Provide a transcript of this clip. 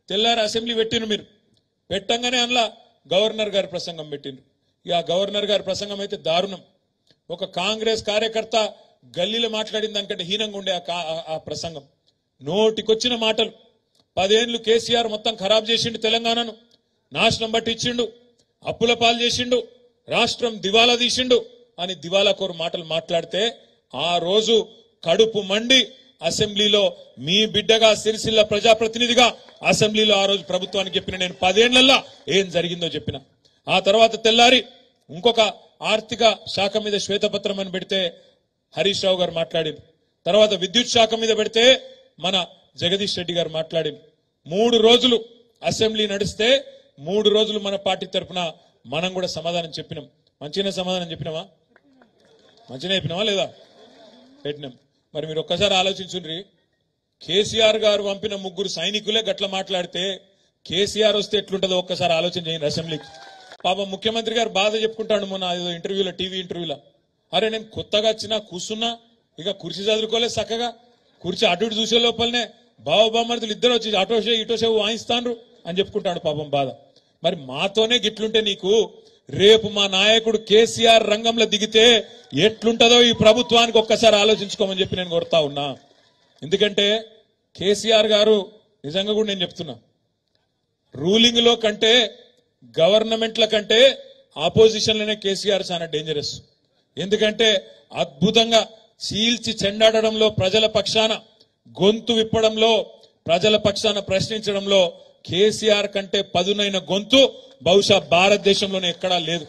తెల్లారి అసెంబ్లీ పెట్టిను మీరు పెట్టంగానే అందులో గవర్నర్ గారి ప్రసంగం పెట్టిను ఇక గవర్నర్ గారి ప్రసంగం అయితే దారుణం ఒక కాంగ్రెస్ కార్యకర్త గల్లీలో మాట్లాడిన దానికంటే హీనంగా ఉండే ఆ ప్రసంగం నోటికొచ్చిన మాటలు 10 ఏళ్లు కేసీఆర్ మొత్తం ఖరాబ్ చేసిండు తెలంగాణను నాశనం పట్టించిండు అప్పుల పాలు చేసిండు రాష్ట్రం దివాలా తీసిండు అని దివాలాకోరు మాటలు మాట్లాడితే ఆ రోజు కడుపు మండి అసెంబ్లీలో మీ బిడ్డగా సిరిసిల్ల ప్రజాప్రతినిధిగా అసెంబ్లీలో ఆ రోజు ప్రభుత్వానికి చెప్పిన నేను 10 ఏళ్లలో ఏం జరిగిందో చెప్పిన ఆ తర్వాత తెల్లారి ఇంకొక ఆర్థిక శాఖ మీద శ్వేతపత్రం అని పెడితే హరీష్ రావు గారు మాట్లాడారు తర్వాత విద్యుత్ శాఖ మీద పెడితే మన జగదీష్ రెడ్డి గారు మాట్లాడారు 3 రోజులు అసెంబ్లీ నడిస్తే 3 రోజులు మన పార్టీ తరఫున మనం కూడా సమాధానం చెప్పినాం మంచిగానే సమాధానం చెప్పినామా మంచిగానే చెప్పినామా లేదా పెట్టినాం మరి మీరు ఒక్కసారి ఆలోచించుండ్రి కేసీఆర్ గారు పంపిన 3 సైనికులే గట్ల మాట్లాడితే కేసీఆర్ వస్తే ఎట్లుంటుందో ఒక్కసారి ఆలోచన చేయండి అసెంబ్లీకి పాపం ముఖ్యమంత్రి గారు బాధ చెప్పుకుంటాడు మొన్న ఏదో ఇంటర్వ్యూలో టీవీ ఇంటర్వ్యూలో అరే నేను కొత్తగా వచ్చినా కూర్చున్నా ఇక కుర్చీ చదువుకోలేదు చక్కగా కుర్చీ అటు ఇటు చూసే లోపలనే బావబామర్దులు ఇద్దరు వచ్చి ఇటో సేవు వాయిస్తాను అని చెప్పుకుంటాడు పాపం బాధ మరి మాతోనే గిట్లుంటే నీకు రేపు మా నాయకుడు కేసీఆర్ రంగంలో దిగితే ఎట్లుంటదో ఈ ప్రభుత్వానికి ఒక్కసారి ఆలోచించుకోమని చెప్పి నేను కోరుతా ఉన్నా ఎందుకంటే కేసీఆర్ గారు నిజంగా కూడా నేను చెప్తున్నా రూలింగ్ లో కంటే గవర్నమెంట్ల కంటే ఆపోజిషన్ లోనే కేసీఆర్ చాలా డేంజరస్ ఎందుకంటే అద్భుతంగా చీల్చి చెండాడడంలో ప్రజల పక్షాన గొంతు విప్పడంలో ప్రజల పక్షాన ప్రశ్నించడంలో కేసీఆర్ కంటే పదునైన గొంతు బహుశా భారతదేశంలోనే ఎక్కడా లేదు